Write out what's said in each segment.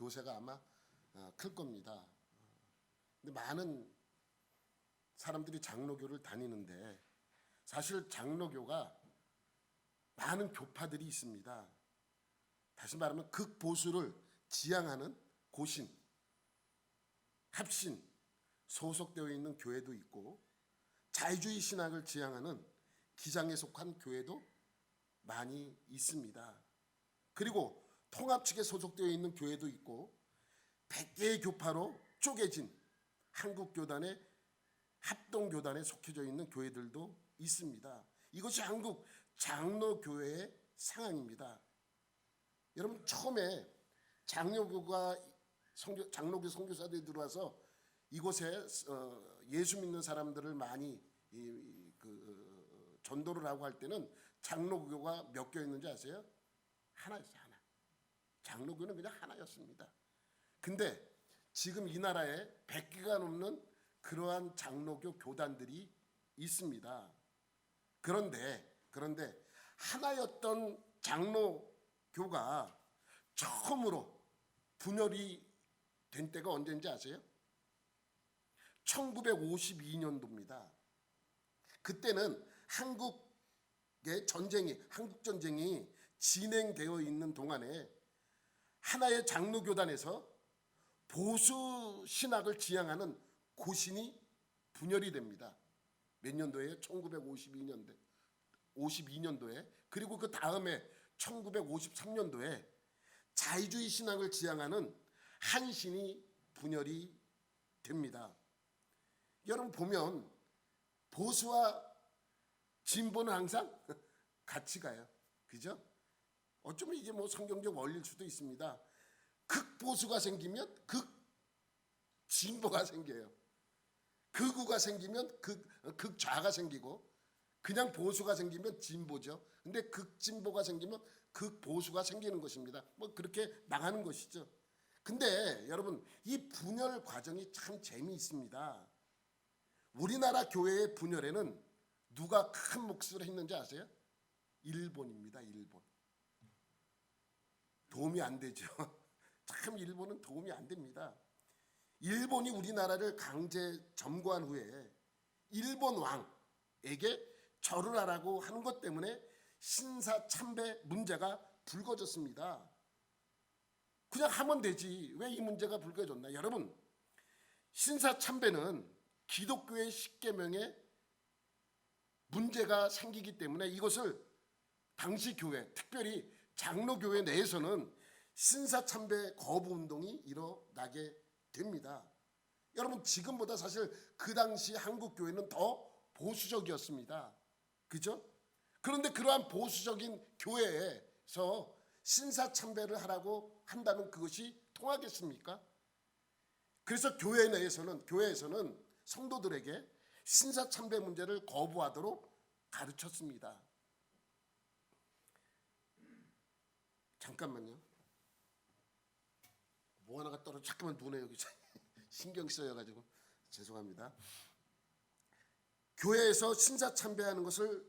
요새가 아마 클 겁니다. 근데 많은 사람들이 장로교를 다니는데 사실 장로교가 많은 교파들이 있습니다. 다시 말하면 극보수를 지향하는 고신, 합신, 소속되어 있는 교회도 있고 자유주의 신학을 지향하는 기장에 속한 교회도 많이 있습니다. 그리고 통합 측에 소속되어 있는 교회도 있고 100개의 교파로 쪼개진 한국교단의 합동교단에 속해져 있는 교회들도 있습니다. 이것이 한국 장로교회의 상황입니다. 여러분 처음에 장로교 선교사들이 들어와서 이곳에 예수 믿는 사람들을 많이 전도를 하고 할 때는 장로교가 몇 교였는지 아세요? 하나였어요. 하나. 장로교는 그냥 하나였습니다. 근데 지금 이 나라에 100개가 넘는 그러한 장로교 교단들이 있습니다. 그런데 하나였던 장로교가 처음으로 분열이 된 때가 언제인지 아세요? 1952년도입니다. 그때는 한국의 한국 전쟁이 진행되어 있는 동안에 하나의 장로교단에서 보수 신학을 지향하는 고신이 분열이 됩니다. 몇 년도에? 1952년도에. 그리고 그 다음에 1953년도에 자유주의 신학을 지향하는 한신이 분열이 됩니다. 여러분 보면 보수와 진보는 항상 같이 가요. 그죠? 어쩌면 이게 뭐 성경적 원리일 수도 있습니다. 극보수가 생기면 극진보가 생겨요. 극우가 생기면 극좌가 생기고 그냥 보수가 생기면 진보죠. 근데 극진보가 생기면 극보수가 생기는 것입니다. 뭐 그렇게 나가는 것이죠. 근데 여러분 이 분열 과정이 참 재미있습니다. 우리나라 교회의 분열에는 누가 큰 몫을 했는지 아세요? 일본입니다. 일본. 도움이 안 되죠. 참 일본은 도움이 안 됩니다. 일본이 우리나라를 강제 점거한 후에 일본 왕에게 절을 하라고 하는 것 때문에 신사참배 문제가 불거졌습니다. 그냥 하면 되지 왜 이 문제가 불거졌나? 여러분 신사참배는 기독교의 십계명에 문제가 생기기 때문에 이것을 당시 교회, 특별히 장로교회 내에서는 신사참배 거부운동이 일어나게 됩니다. 여러분 지금보다 사실 그 당시 한국교회는 더 보수적이었습니다. 그죠? 그런데 그러한 보수적인 교회에서 신사참배를 하라고 한다면 그것이 통하겠습니까? 그래서 교회에서는 성도들에게 신사참배 문제를 거부하도록 가르쳤습니다. 잠깐만요. 뭐 하나가 떨어져. 잠깐만 눈에 여기 신경 쓰여가지고 죄송합니다. 교회에서 신사참배하는 것을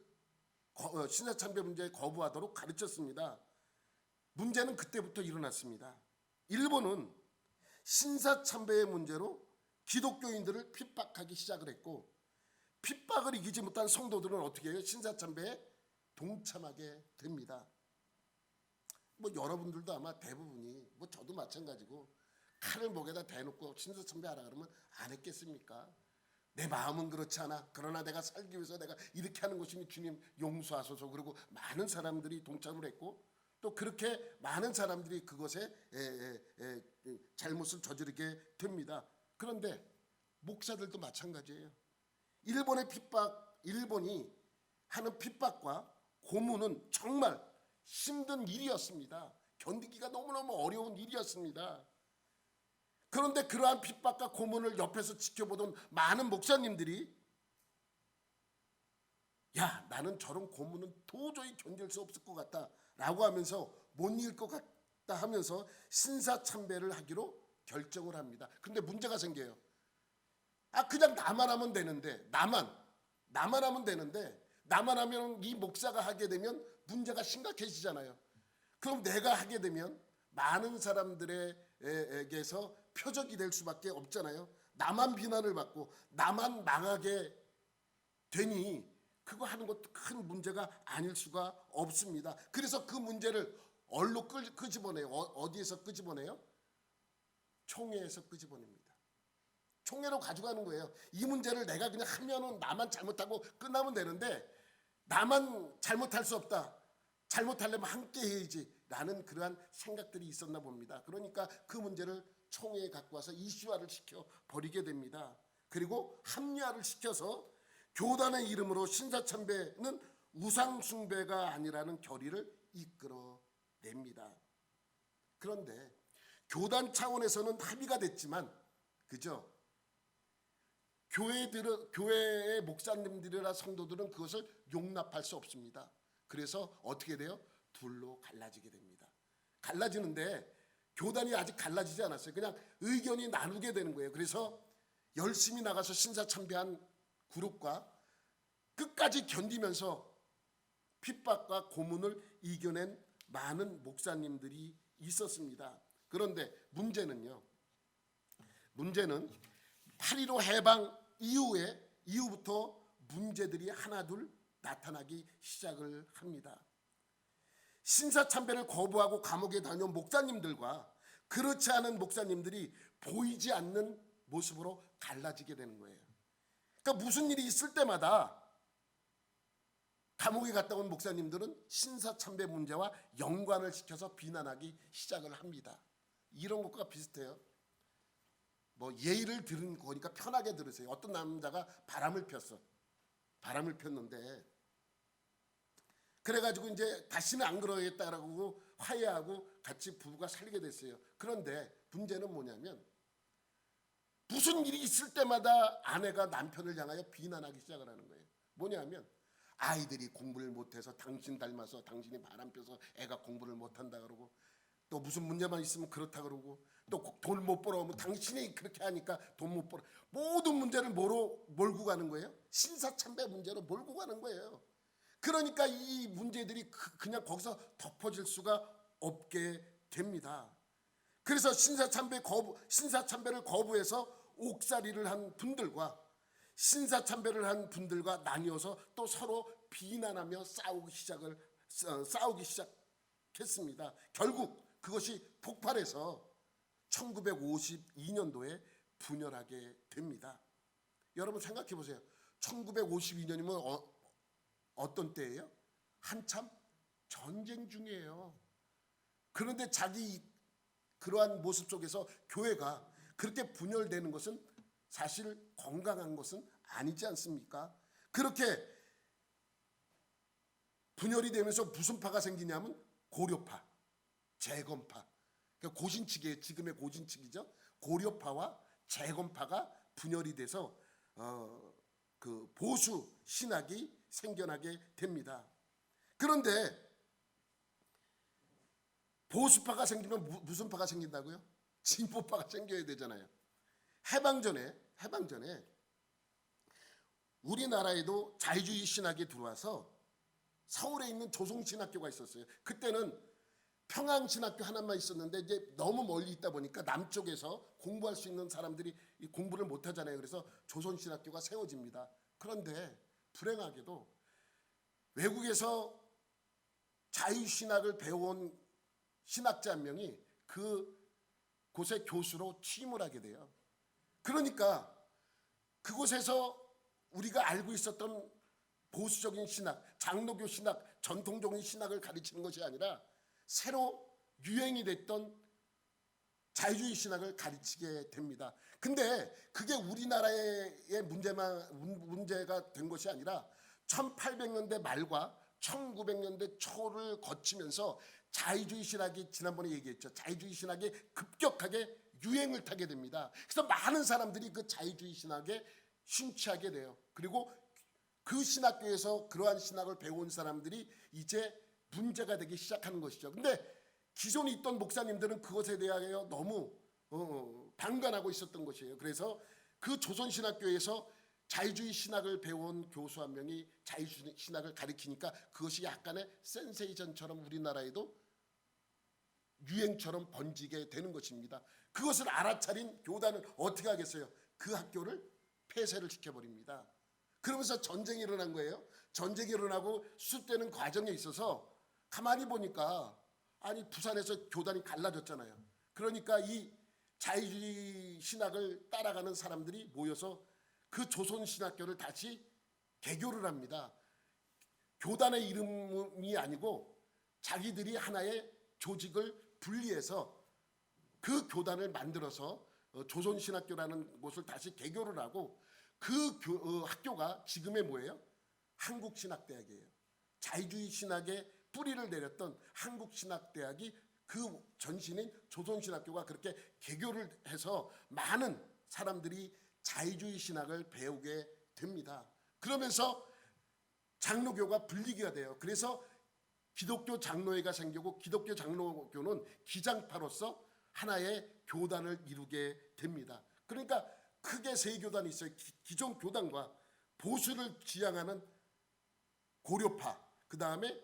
신사참배 문제에 거부하도록 가르쳤습니다. 문제는 그때부터 일어났습니다. 일본은 신사참배의 문제로 기독교인들을 핍박하기 시작을 했고 핍박을 이기지 못한 성도들은 어떻게 해요? 신사참배에 동참하게 됩니다. 뭐 여러분들도 아마 대부분이 뭐 저도 마찬가지고 칼을 목에다 대놓고 신사참배하라 그러면 안 했겠습니까? 내 마음은 그렇지 않아. 그러나 내가 살기 위해서 내가 이렇게 하는 것이니 주님 용서하소서. 그리고 많은 사람들이 동참을 했고 또 그렇게 많은 사람들이 그것에 잘못을 저지르게 됩니다. 그런데 목사들도 마찬가지예요. 일본이 하는 핍박과 고문은 정말 힘든 일이었습니다. 견디기가 너무너무 어려운 일이었습니다. 그런데 그러한 핍박과 고문을 옆에서 지켜보던 많은 목사님들이 야 나는 저런 고문은 도저히 견딜 수 없을 것 같다 라고 하면서 못 이길 것 같다 하면서 신사참배를 하기로 결정을 합니다. 근데 문제가 생겨요. 그냥 나만 하면 되는데 나만 하면 이 목사가 하게 되면 문제가 심각해지잖아요. 그럼 내가 하게 되면 많은 사람들에게서 표적이 될 수밖에 없잖아요. 나만 비난을 받고 나만 망하게 되니 그거 하는 것도 큰 문제가 아닐 수가 없습니다. 그래서 그 문제를 어디로 끄집어내요? 어디에서 끄집어내요? 총회에서 끄집어냅니다. 총회로 가져가는 거예요. 이 문제를 내가 그냥 하면은 나만 잘못하고 끝나면 되는데 나만 잘못할 수 없다. 잘못하려면 함께 해야지 라는 그러한 생각들이 있었나 봅니다. 그러니까 그 문제를 총회에 갖고 와서 이슈화를 시켜 버리게 됩니다. 그리고 합리화를 시켜서 교단의 이름으로 신사참배는 우상숭배가 아니라는 결의를 이끌어냅니다. 그런데 교단 차원에서는 합의가 됐지만 그죠? 교회의 목사님들이나 성도들은 그것을 용납할 수 없습니다. 그래서 어떻게 돼요? 둘로 갈라지게 됩니다. 갈라지는데 교단이 아직 갈라지지 않았어요. 그냥 의견이 나누게 되는 거예요. 그래서 열심히 나가서 신사참배한 그룹과 끝까지 견디면서 핍박과 고문을 이겨낸 많은 목사님들이 있었습니다. 그런데 문제는 8.15 해방 이후부터 문제들이 하나둘 나타나기 시작을 합니다. 신사참배를 거부하고 감옥에 다녀온 목사님들과 그렇지 않은 목사님들이 보이지 않는 모습으로 갈라지게 되는 거예요. 그러니까 무슨 일이 있을 때마다 감옥에 갔다 온 목사님들은 신사참배 문제와 연관을 시켜서 비난하기 시작을 합니다. 이런 것과 비슷해요. 뭐 예의를 들은 거니까 편하게 들으세요. 어떤 남자가 바람을 폈는데 그래가지고 이제 다시는 안 그러겠다라고 화해하고 같이 부부가 살게 됐어요. 그런데 문제는 뭐냐면 무슨 일이 있을 때마다 아내가 남편을 향하여 비난하기 시작을 하는 거예요. 뭐냐면 아이들이 공부를 못해서 당신 닮아서 당신이 바람 펴서 애가 공부를 못한다 그러고 또 무슨 문제만 있으면 그렇다 그러고 또 돈 못 벌어오면 당신이 그렇게 하니까 돈 못 벌어. 모든 문제를 뭐로 몰고 가는 거예요? 신사참배 문제로 몰고 가는 거예요. 그러니까 이 문제들이 그냥 거기서 덮어질 수가 없게 됩니다. 그래서 신사참배를 거부해서 옥살이를 한 분들과 신사참배를 한 분들과 나뉘어서 또 서로 비난하며 싸우기 시작했습니다. 결국 그것이 폭발해서 1952년도에 분열하게 됩니다. 여러분 생각해 보세요. 1952년이면 어떤 때예요? 한참 전쟁 중이에요. 그런데 자기 그러한 모습 속에서 교회가 그렇게 분열되는 것은 사실 건강한 것은 아니지 않습니까? 그렇게 분열이 되면서 무슨 파가 생기냐면 고려파, 재건파, 그러니까 고신측이에요. 지금의 고신측이죠. 고려파와 재건파가 분열이 돼서 그 보수 신학이 생겨나게 됩니다. 그런데 보수파가 생기면 무슨 파가 생긴다고요? 진보파가 생겨야 되잖아요. 해방 전에 우리나라에도 자유주의 신학이 들어와서 서울에 있는 조송신학교가 있었어요. 그때는 평양신학교 하나만 있었는데 이제 너무 멀리 있다 보니까 남쪽에서 공부할 수 있는 사람들이 공부를 못 하잖아요. 그래서 조선신학교가 세워집니다. 그런데 불행하게도 외국에서 자유신학을 배워온 신학자 한 명이 그곳의 교수로 취임을 하게 돼요. 그러니까 그곳에서 우리가 알고 있었던 보수적인 신학, 장로교 신학, 전통적인 신학을 가르치는 것이 아니라 새로 유행이 됐던 자유주의 신학을 가르치게 됩니다. 근데 그게 우리나라의 문제가 된 것이 아니라 1800년대 말과 1900년대 초를 거치면서 자유주의 신학이 지난번에 얘기했죠. 자유주의 신학이 급격하게 유행을 타게 됩니다. 그래서 많은 사람들이 그 자유주의 신학에 심취하게 돼요. 그리고 그 신학교에서 그러한 신학을 배운 사람들이 이제 문제가 되기 시작하는 것이죠. 근데 기존에 있던 목사님들은 그것에 대하여 너무 방관하고 있었던 것이에요. 그래서 그 조선신학교에서 자유주의 신학을 배운 교수 한 명이 자유주의 신학을 가르치니까 그것이 약간의 센세이션처럼 우리나라에도 유행처럼 번지게 되는 것입니다. 그것을 알아차린 교단은 어떻게 하겠어요? 그 학교를 폐쇄를 시켜버립니다. 그러면서 전쟁이 일어난 거예요. 전쟁이 일어나고 수습되는 과정에 있어서 가만히 보니까 아니 부산에서 교단이 갈라졌잖아요. 그러니까 이 자유주의 신학을 따라가는 사람들이 모여서 그 조선신학교를 다시 개교를 합니다. 교단의 이름이 아니고 자기들이 하나의 조직을 분리해서 그 교단을 만들어서 조선신학교라는 곳을 다시 개교를 하고 그 학교가 지금의 뭐예요? 한국신학대학이에요. 자유주의 신학의 뿌리를 내렸던 한국신학대학이 그 전신인 조선신학교가 그렇게 개교를 해서 많은 사람들이 자유주의 신학을 배우게 됩니다. 그러면서 장로교가 분리가 돼요. 그래서 기독교 장로회가 생기고 기독교 장로교는 기장파로서 하나의 교단을 이루게 됩니다. 그러니까 크게 세 교단이 있어요. 기존 교단과 보수를 지향하는 고려파, 그 다음에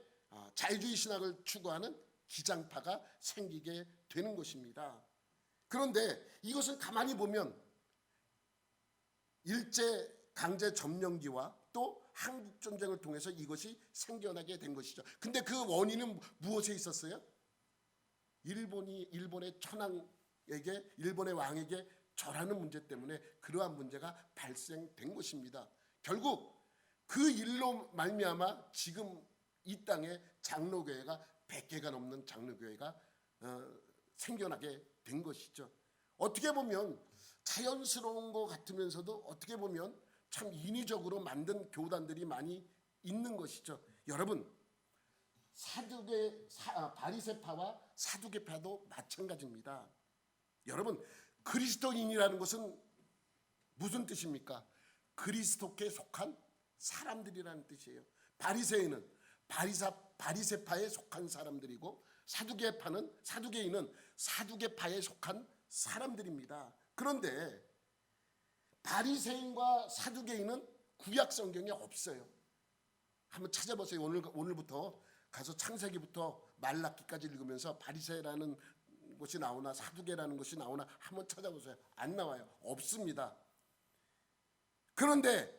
자유주의 신학을 추구하는 기장파가 생기게 되는 것입니다. 그런데 이것을 가만히 보면 일제 강제 점령기와 또 한국전쟁을 통해서 이것이 생겨나게 된 것이죠. 근데 그 원인은 무엇에 있었어요? 일본의 천황에게, 일본의 왕에게 절하는 문제 때문에 그러한 문제가 발생된 것입니다. 결국 그 일로 말미암아 지금 이 땅에 장로교회가 100개가 넘는 장로교회가 생겨나게 된 것이죠. 어떻게 보면 자연스러운 것 같으면서도 어떻게 보면 참 인위적으로 만든 교단들이 많이 있는 것이죠. 여러분, 바리새파와 사두개파도 마찬가지입니다. 여러분, 그리스도인이라는 것은 무슨 뜻입니까? 그리스도께 속한 사람들이라는 뜻이에요. 바리새인은 바리새파에 속한 사람들이고 사두개인은 사두개파에 속한 사람들입니다. 그런데 바리새인과 사두개인은 구약 성경에 없어요. 한번 찾아보세요. 오늘부터 가서 창세기부터 말라기까지 읽으면서 바리새라는 것이 나오나 사두개라는 것이 나오나 한번 찾아보세요. 안 나와요. 없습니다. 그런데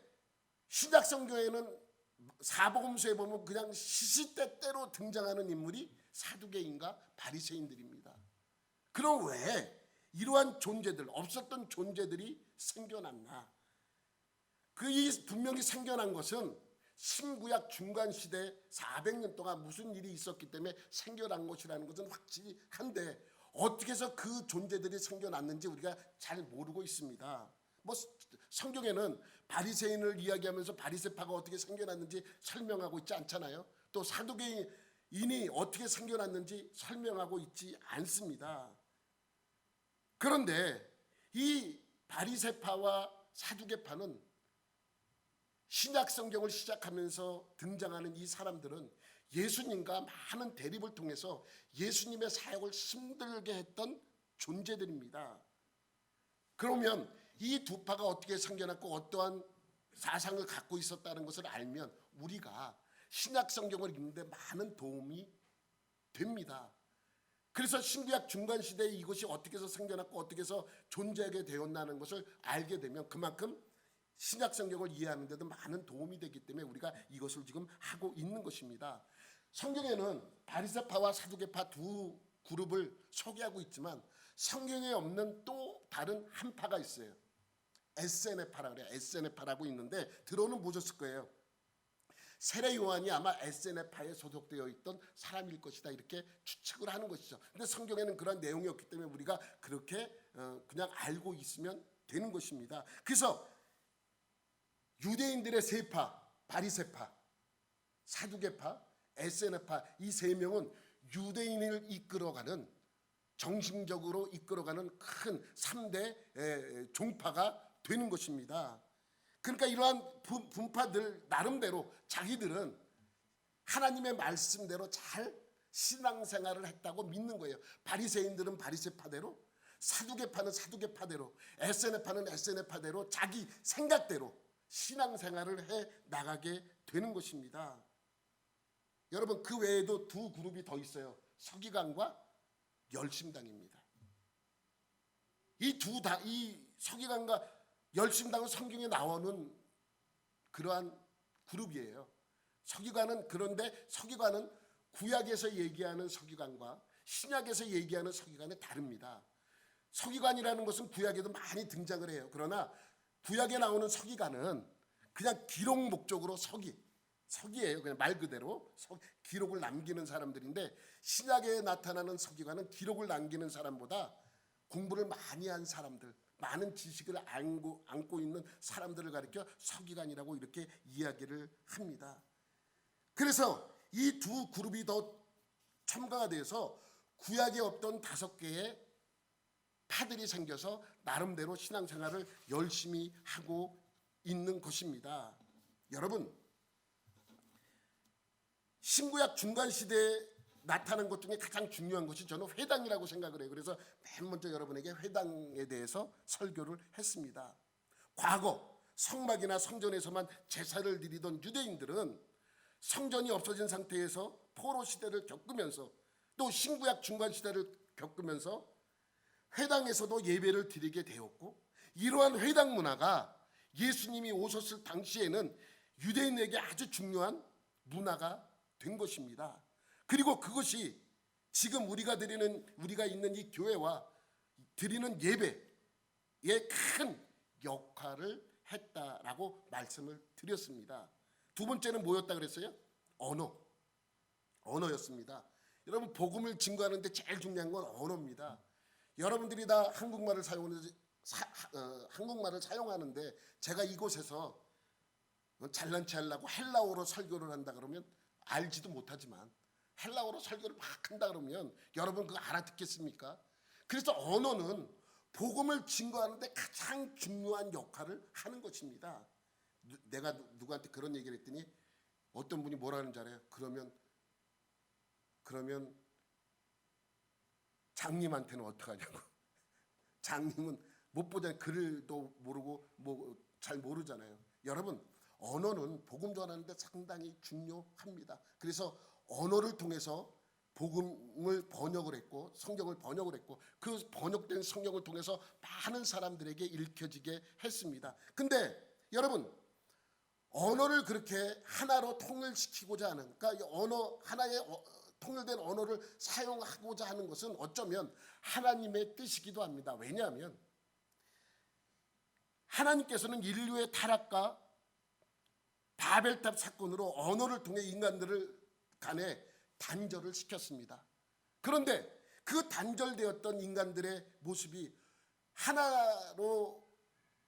신약 성경에는 사복음서에 보면 그냥 시시때때로 등장하는 인물이 사두개인과 바리새인들입니다. 그럼 왜 이러한 존재들, 없었던 존재들이 생겨났나? 분명히 생겨난 것은 신구약 중간시대 400년 동안 무슨 일이 있었기 때문에 생겨난 것이라는 것은 확실히 한데 어떻게 해서 그 존재들이 생겨났는지 우리가 잘 모르고 있습니다. 뭐 성경에는 바리새인을 이야기하면서 바리새파가 어떻게 생겨났는지 설명하고 있지 않잖아요. 또 사두개인이 어떻게 생겨났는지 설명하고 있지 않습니다. 그런데 이 바리새파와 사두개파는 신약 성경을 시작하면서 등장하는 이 사람들은 예수님과 많은 대립을 통해서 예수님의 사역을 힘들게 했던 존재들입니다. 그러면 이 두 파가 어떻게 생겨났고 어떠한 사상을 갖고 있었다는 것을 알면 우리가 신약 성경을 읽는데 많은 도움이 됩니다. 그래서 신구약 중간시대에 이것이 어떻게 해서 생겨났고 어떻게 해서 존재하게 되었나는 것을 알게 되면 그만큼 신약 성경을 이해하는 데도 많은 도움이 되기 때문에 우리가 이것을 지금 하고 있는 것입니다. 성경에는 바리새파와 사두개파 두 그룹을 소개하고 있지만 성경에 없는 또 다른 한 파가 있어요. 에세네파라 그래요. 에세네파라고 있는데 들어는 보셨을 거예요. 세례 요한이 아마 에세네파에 소속되어 있던 사람일 것이다 이렇게 추측을 하는 것이죠. 근데 성경에는 그런 내용이 없기 때문에 우리가 그렇게 그냥 알고 있으면 되는 것입니다. 그래서 유대인들의 세 파, 바리새파, 사두개파, 에세네파 이 세 명은 유대인을 이끌어가는 정신적으로 이끌어가는 큰 3대 종파가 되는 것입니다. 그러니까 이러한 분파들 나름대로 자기들은 하나님의 말씀대로 잘 신앙생활을 했다고 믿는 거예요. 바리새인들은 바리새파대로, 사두개파는 사두개파대로, 에세네파는 에세네파대로 자기 생각대로 신앙생활을 해 나가게 되는 것입니다. 여러분 그 외에도 두 그룹이 더 있어요. 서기관과 열심당입니다. 이 서기관과 열심당은 성경에 나오는 그러한 그룹이에요. 그런데 서기관은 구약에서 얘기하는 서기관과 신약에서 얘기하는 서기관은 다릅니다. 서기관이라는 것은 구약에도 많이 등장을 해요. 그러나 구약에 나오는 서기관은 그냥 기록 목적으로 서기예요. 그냥 말 그대로 기록을 남기는 사람들인데, 신약에 나타나는 서기관은 기록을 남기는 사람보다 공부를 많이 한 사람들, 많은 지식을 안고 있는 사람들을 가리켜 서기관이라고 이렇게 이야기를 합니다. 그래서 이 두 그룹이 더 첨가가 돼서 구약에 없던 5개의 파들이 생겨서 나름대로 신앙생활을 열심히 하고 있는 것입니다. 여러분, 신구약 중간시대에 나타난 것 중에 가장 중요한 것이 저는 회당이라고 생각을 해요. 그래서 맨 먼저 여러분에게 회당에 대해서 설교를 했습니다. 과거 성막이나 성전에서만 제사를 드리던 유대인들은 성전이 없어진 상태에서 포로 시대를 겪으면서 또 신구약 중간 시대를 겪으면서 회당에서도 예배를 드리게 되었고, 이러한 회당 문화가 예수님이 오셨을 당시에는 유대인에게 아주 중요한 문화가 된 것입니다. 그리고 그것이 지금 우리가 있는 이 교회와 드리는 예배에 큰 역할을 했다라고 말씀을 드렸습니다. 두 번째는 뭐였다 그랬어요? 언어였습니다. 여러분, 복음을 증거하는데 제일 중요한 건 언어입니다. 여러분들이 다 한국말을 사용하는데 제가 이곳에서 잘난 체 하려고 헬라어로 설교를 한다 그러면 알지도 못하지만, 헬라어로 설교를 막 한다 그러면 여러분 그거 알아듣겠습니까? 그래서 언어는 복음을 증거하는데 가장 중요한 역할을 하는 것입니다. 내가 누구한테 그런 얘기를 했더니 어떤 분이 뭐라는 줄 알아요? 그러면 장님한테는 어떡하냐고. 장님은 못 보잖아요. 글도 모르고 잘 모르잖아요. 여러분, 언어는 복음 전하는데 상당히 중요합니다. 그래서 언어를 통해서 복음을 번역을 했고 성경을 번역을 했고, 그 번역된 성경을 통해서 많은 사람들에게 읽혀지게 했습니다. 근데 여러분, 언어를 그렇게 하나로 통일시키고자 하는, 그러니까 하나의 통일된 언어를 사용하고자 하는 것은 어쩌면 하나님의 뜻이기도 합니다. 왜냐하면 하나님께서는 인류의 타락과 바벨탑 사건으로 언어를 통해 인간들을 간에 단절을 시켰습니다. 그런데 그 단절되었던 인간들의 모습이 하나로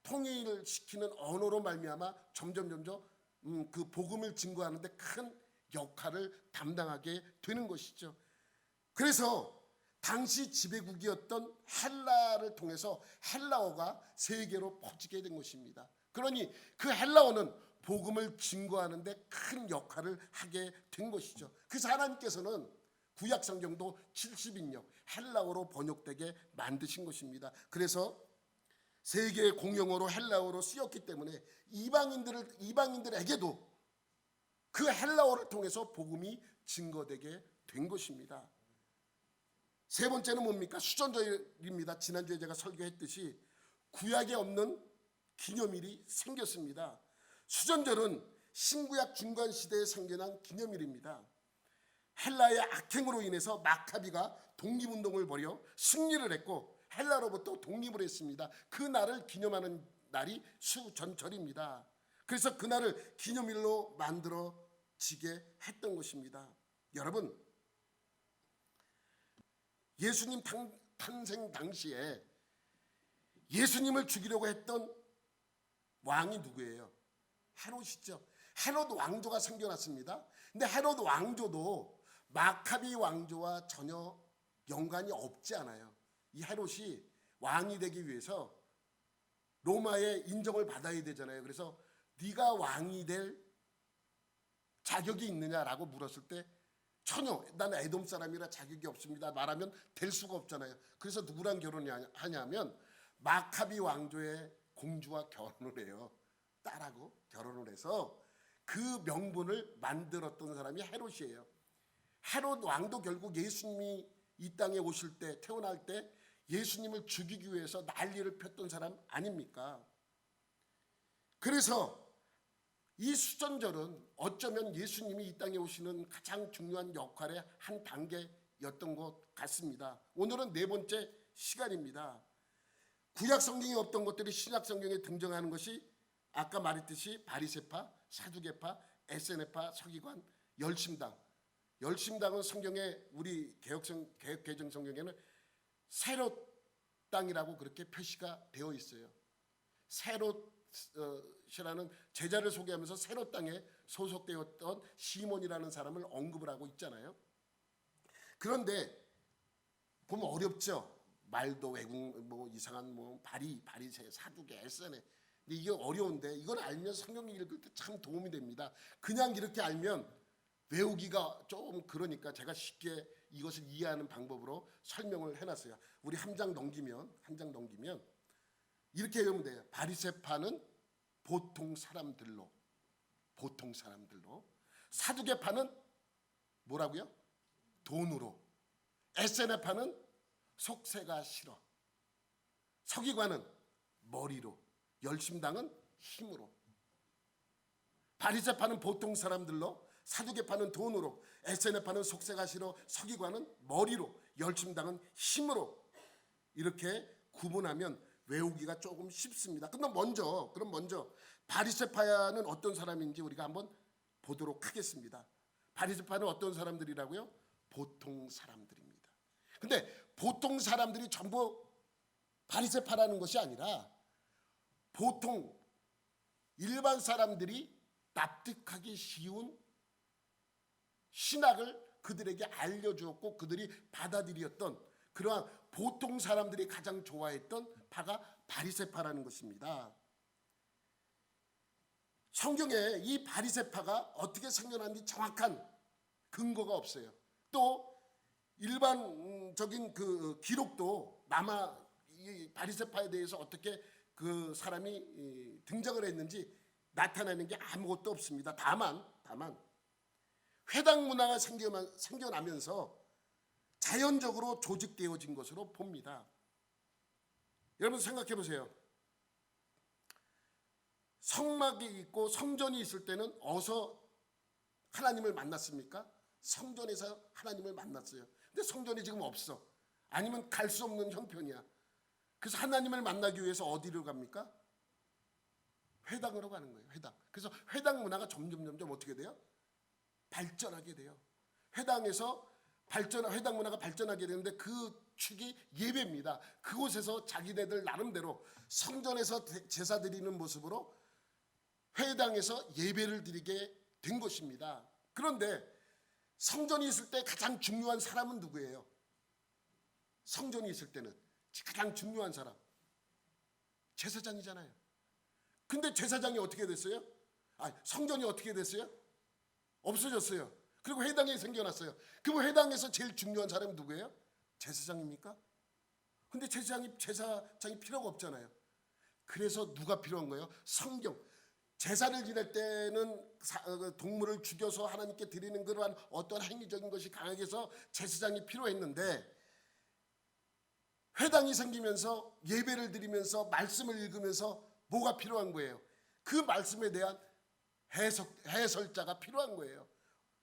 통일시키는 언어로 말미암아 점점 그 복음을 증거하는 데 큰 역할을 담당하게 되는 것이죠. 그래서 당시 지배국이었던 헬라를 통해서 헬라어가 세계로 퍼지게 된 것입니다. 그러니 그 헬라어는 복음을 증거하는 데 큰 역할을 하게 된 것이죠. 그래서 하나님께서는 구약 성경도 70인역 헬라어로 번역되게 만드신 것입니다. 그래서 세계의 공용어로 헬라어로 쓰였기 때문에 이방인들에게도 그 헬라어를 통해서 복음이 증거되게 된 것입니다. 세 번째는 뭡니까? 수전절입니다. 지난주에 제가 설교했듯이 구약에 없는 기념일이 생겼습니다. 수전절은 신구약 중간 시대에 생겨난 기념일입니다. 헬라의 악행으로 인해서 마카비가 독립운동을 벌여 승리를 했고 헬라로부터 독립을 했습니다. 그 날을 기념하는 날이 수전절입니다. 그래서 그날을 기념일로 만들어지게 했던 것입니다. 여러분, 예수님 탄생 당시에 예수님을 죽이려고 했던 왕이 누구예요? 헤롯이죠. 헤롯 왕조가 생겨났습니다. 근데 헤롯 왕조도 마카비 왕조와 전혀 연관이 없지 않아요. 이 헤롯이 왕이 되기 위해서 로마의 인정을 받아야 되잖아요. 그래서 네가 왕이 될 자격이 있느냐라고 물었을 때 전혀 나는 에돔 사람이라 자격이 없습니다 말하면 될 수가 없잖아요. 그래서 누구랑 결혼하냐면 마카비 왕조의 공주와 결혼을 해요. 딸하고 결혼을 해서 그 명분을 만들었던 사람이 헤롯이에요. 헤롯 왕도 결국 예수님이 이 땅에 오실 때, 태어날 때 예수님을 죽이기 위해서 난리를 폈던 사람 아닙니까? 그래서 이 수전절은 어쩌면 예수님이 이 땅에 오시는 가장 중요한 역할의 한 단계였던 것 같습니다. 오늘은 네 번째 시간입니다. 구약 성경에 없던 것들이 신약 성경에 등장하는 것이 아까 말했듯이 바리새파, 사두개파, 에세네파, 서기관, 열심당. 열심당은 성경에 우리 개혁개정 성경에는 세롯 땅이라고 그렇게 표시가 되어 있어요. 세롯이라는 제자를 소개하면서 세롯 땅에 소속되었던 시몬이라는 사람을 언급을 하고 있잖아요. 그런데 보면 어렵죠. 말도 외국 뭐 이상한 뭐 바리새, 사두개, 에세네. 근데 이게 어려운데 이걸 알면 성경 읽을 때 참 도움이 됩니다. 그냥 이렇게 알면 외우기가 좀 그러니까 제가 쉽게 이것을 이해하는 방법으로 설명을 해놨어요. 우리 한 장 넘기면 이렇게 외우면 돼요. 바리새파는 보통 사람들로, 사두개파는 뭐라고요? 돈으로, 에세네파는 속세가 싫어, 서기관은 머리로, 열심당은 힘으로. 바리새파는 보통 사람들로, 사두개파는 돈으로, 에세네파는 속세가 싫어, 서기관은 머리로, 열심당은 힘으로. 이렇게 구분하면 외우기가 조금 쉽습니다. 그럼 먼저 바리새파는 어떤 사람인지 우리가 한번 보도록 하겠습니다. 바리새파는 어떤 사람들이라고요? 보통 사람들입니다. 근데 보통 사람들이 전부 바리새파라는 것이 아니라 보통 일반 사람들이 납득하기 쉬운 신학을 그들에게 알려주었고 그들이 받아들였던 그러한 보통 사람들이 가장 좋아했던 파가 바리새파라는 것입니다. 성경에 이 바리새파가 어떻게 생겨났는지 정확한 근거가 없어요. 또 일반적인 그 기록도 이 바리새파에 대해서 어떻게 그 사람이 등장을 했는지 나타나는 게 아무것도 없습니다. 다만 회당 문화가 생겨나면서 자연적으로 조직되어진 것으로 봅니다. 여러분 생각해 보세요. 성막이 있고 성전이 있을 때는 어디서 하나님을 만났습니까? 성전에서 하나님을 만났어요. 근데 성전이 지금 없어. 아니면 갈 수 없는 형편이야. 그래서 하나님을 만나기 위해서 어디로 갑니까? 회당으로 가는 거예요. 회당. 그래서 회당 문화가 점점 어떻게 돼요? 발전하게 돼요. 회당 문화가 발전하게 되는데 그 축이 예배입니다. 그곳에서 자기네들 나름대로 성전에서 제사 드리는 모습으로 회당에서 예배를 드리게 된 것입니다. 그런데 성전이 있을 때 가장 중요한 사람은 누구예요? 성전이 있을 때는 가장 중요한 사람 제사장이잖아요. 근데 제사장이 어떻게 됐어요? 성전이 어떻게 됐어요? 없어졌어요. 그리고 회당이 생겨났어요. 그럼 회당에서 제일 중요한 사람이 누구예요? 제사장입니까? 근데 제사장이 필요가 없잖아요. 그래서 누가 필요한 거예요? 성경. 제사를 지낼 때는 동물을 죽여서 하나님께 드리는 그러한 어떤 행위적인 것이 강하게 해서 제사장이 필요했는데 회당이 생기면서 예배를 드리면서 말씀을 읽으면서 뭐가 필요한 거예요? 그 말씀에 대한 해설자가 필요한 거예요.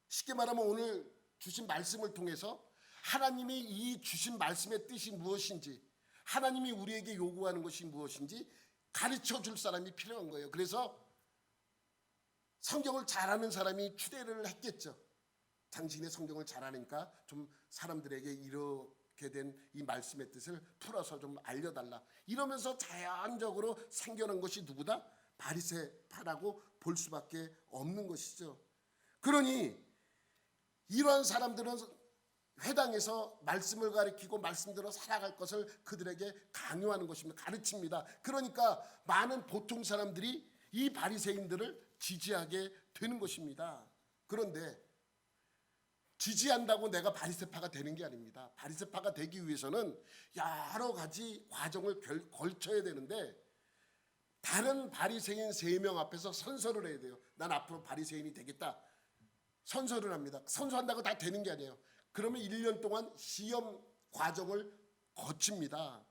쉽게 말하면 오늘 주신 말씀을 통해서 하나님이 이 주신 말씀의 뜻이 무엇인지, 하나님이 우리에게 요구하는 것이 무엇인지 가르쳐 줄 사람이 필요한 거예요. 그래서 성경을 잘 아는 사람이 추대를 했겠죠. 당신의 성경을 잘 아니까 좀 사람들에게 이렇게 된 이 말씀의 뜻을 풀어서 좀 알려달라. 이러면서 자연적으로 생겨난 것이 누구다? 바리새파라고 볼 수밖에 없는 것이죠. 그러니 이러한 사람들은 회당에서 말씀을 가르치고 말씀대로 살아갈 것을 그들에게 강요하는 것입니다. 가르칩니다. 그러니까 많은 보통 사람들이 이 바리새인들을 지지하게 되는 것입니다. 그런데 지지한다고 내가 바리새파가 되는 게 아닙니다. 바리새파가 되기 위해서는 여러 가지 과정을 걸쳐야 되는데 다른 바리새인 3명 앞에서 선서를 해야 돼요. 난 앞으로 바리새인이 되겠다. 선서를 합니다. 선서한다고 다 되는 게 아니에요. 그러면 1년 동안 시험 과정을 거칩니다.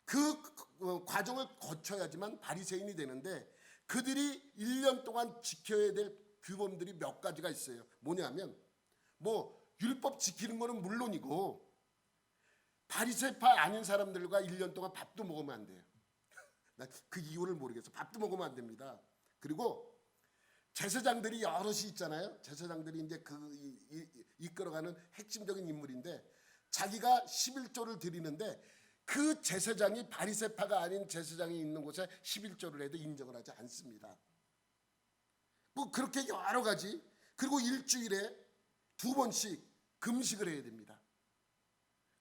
그 과정을 거쳐야지만 바리새인이 되는데 그들이 1년 동안 지켜야 될 규범들이 몇 가지가 있어요. 뭐냐면 율법 지키는 거는 물론이고 바리새파 아닌 사람들과 1년 동안 밥도 먹으면 안 돼요. 나 그 이유를 모르겠어. 밥도 먹으면 안 됩니다. 그리고 제사장들이 여럿이 있잖아요. 제사장들이 이제 이끌어가는 핵심적인 인물인데 자기가 11조를 드리는데 그 제사장이 바리새파가 아닌 제사장이 있는 곳에 11조를 해도 인정을 하지 않습니다. 그렇게 여러 가지. 그리고 일주일에 2번씩 금식을 해야 됩니다.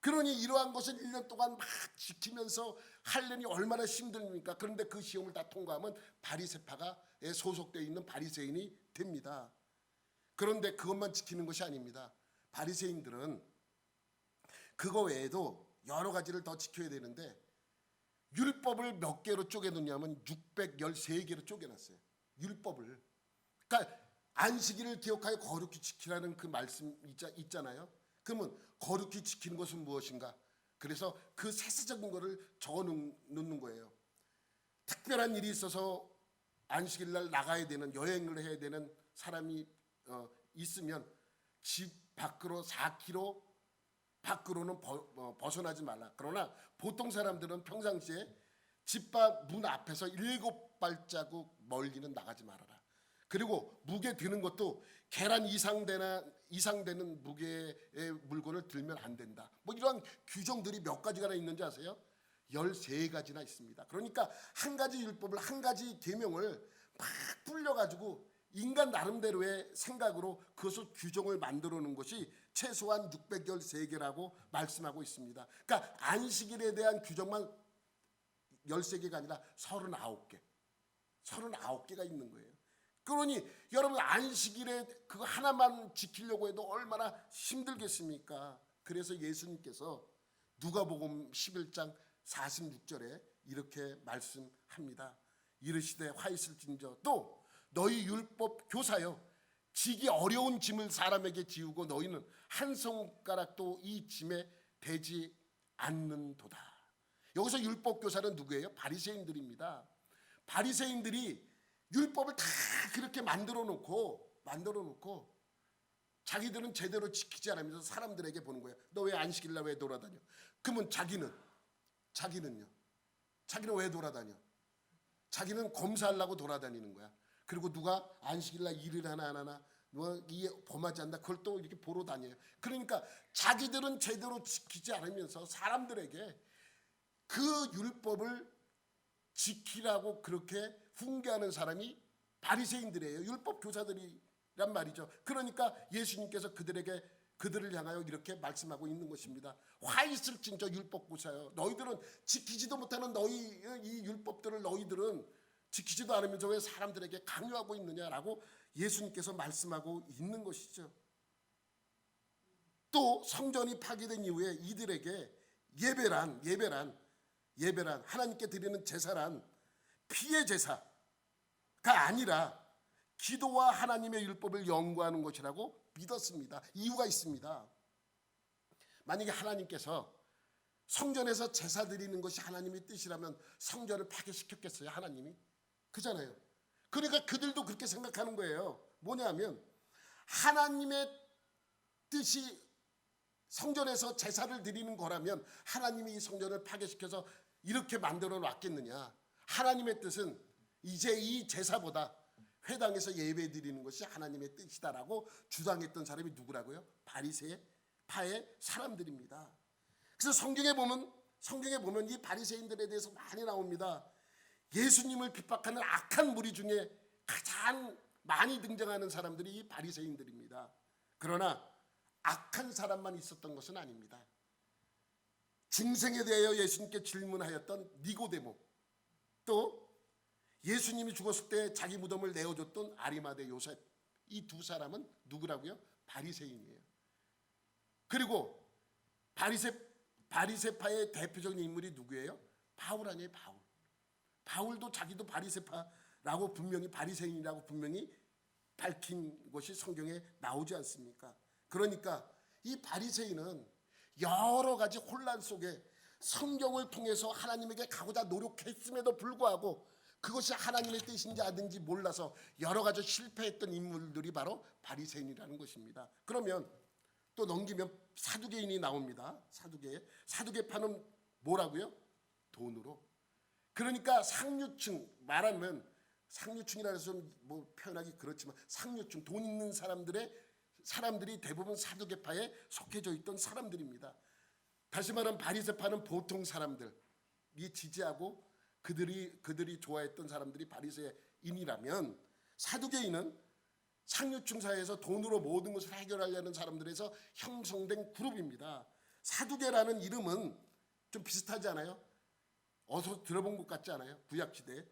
그러니 이러한 것을 1년 동안 막 지키면서 하려니 얼마나 힘듭니까? 그런데 그 시험을 다 통과하면 바리새파가에 소속되어 있는 바리새인이 됩니다. 그런데 그것만 지키는 것이 아닙니다. 바리새인들은 그거 외에도 여러 가지를 더 지켜야 되는데 율법을 몇 개로 쪼개놓냐면 613개로 쪼개놨어요. 율법을. 그러니까 안식일을 기억하여 거룩히 지키라는 그 말씀 있잖아요. 그러면 거룩히 지키는 것은 무엇인가? 그래서 그 세세적인 거를 적어 놓는 거예요. 특별한 일이 있어서 안식일 날 나가야 되는, 여행을 해야 되는 사람이 있으면 집 밖으로 4km 밖으로는 벗어나지 말라. 그러나 보통 사람들은 평상시에 집 밖 문 앞에서 7발자국 멀리는 나가지 말아라. 그리고 무게 드는 것도 계란 이상 되는 무게의 물건을 들면 안 된다. 이런 규정들이 몇 가지가 있는지 아세요? 13가지나 있습니다. 그러니까 한 가지 율법을, 한 가지 계명을 막 불려가지고 인간 나름대로의 생각으로 그것을 규정을 만들어 놓은 것이 최소한 613개라고 말씀하고 있습니다. 그러니까 안식일에 대한 규정만 13개가 아니라 39개. 39개가 있는 거예요. 그러니 여러분 안식일에 그거 하나만 지키려고 해도 얼마나 힘들겠습니까? 그래서 예수님께서 누가복음 11장 46절에 이렇게 말씀합니다. 이르시되 화 있을진저 또 너희 율법 교사여 지기 어려운 짐을 사람에게 지우고 너희는 한 손가락도 이 짐에 대지 않는도다. 여기서 율법 교사는 누구예요? 바리새인들입니다. 바리새인들이 율법을 다 그렇게 만들어 놓고 자기들은 제대로 지키지 않으면서 사람들에게 보는 거예요. 너 왜 안식일 날 왜 돌아다녀? 그러면 자기는요? 자기는 왜 돌아다녀? 자기는 검사하려고 돌아다니는 거야. 그리고 누가 안식일 날 일을 하나 안 하나 이 범하지 않나 그걸 또 이렇게 보러 다녀요. 그러니까 자기들은 제대로 지키지 않으면서 사람들에게 그 율법을 지키라고 그렇게 훈계하는 사람이 바리새인들이에요. 율법 교사들이란 말이죠. 그러니까 예수님께서 그들을 향하여 이렇게 말씀하고 있는 것입니다. 화 있을진저 율법 교사여 너희들은 지키지도 못하는 너희 이 율법들을 너희들은 지키지도 않으면서 왜 사람들에게 강요하고 있느냐라고 예수님께서 말씀하고 있는 것이죠. 또 성전이 파괴된 이후에 이들에게 예배란 하나님께 드리는 제사란 피의 제사가 아니라 기도와 하나님의 율법을 연구하는 것이라고 믿었습니다. 이유가 있습니다. 만약에 하나님께서 성전에서 제사 드리는 것이 하나님의 뜻이라면 성전을 파괴시켰겠어요? 하나님이? 그잖아요. 그러니까 그들도 그렇게 생각하는 거예요. 뭐냐면 하나님의 뜻이 성전에서 제사를 드리는 거라면 하나님이 이 성전을 파괴시켜서 이렇게 만들어 놨겠느냐. 하나님의 뜻은 이제 이 제사보다 회당에서 예배 드리는 것이 하나님의 뜻이다라고 주장했던 사람이 누구라고요? 바리새파의 사람들입니다. 그래서 성경에 보면 이 바리새인들에 대해서 많이 나옵니다. 예수님을 핍박하는 악한 무리 중에 가장 많이 등장하는 사람들이 이 바리새인들입니다. 그러나 악한 사람만 있었던 것은 아닙니다. 중생에 대하여 예수님께 질문하였던 니고데모, 또 예수님이 죽었을 때 자기 무덤을 내어줬던 아리마대 요셉, 이 두 사람은 누구라고요? 바리새인이에요. 그리고 바리새파의 대표적인 인물이 누구예요? 바울 아니에요? 바울도 자기도 바리새파라고 분명히 바리새인이라고 분명히 밝힌 것이 성경에 나오지 않습니까? 그러니까 이 바리새인은 여러 가지 혼란 속에 성경을 통해서 하나님에게 가고자 노력했음에도 불구하고 그것이 하나님의 뜻인지 아닌지 몰라서 여러 가지 실패했던 인물들이 바로 바리새인이라는 것입니다. 그러면 또 넘기면 사두개인이 나옵니다. 사두개파는 뭐라고요? 돈으로. 그러니까 상류층, 말하면 상류층이라 해서 뭐 표현하기 그렇지만 상류층, 돈 있는 사람들이 대부분 사두개파에 속해져 있던 사람들입니다. 다시 말하면 바리새파는 보통 사람들이 지지하고 그들이 좋아했던 사람들이 바리새인이라면, 사두개인은 상류층 사회에서 돈으로 모든 것을 해결하려는 사람들에서 형성된 그룹입니다. 사두개라는 이름은 좀 비슷하지 않아요? 어서 들어본 것 같지 않아요? 구약시대에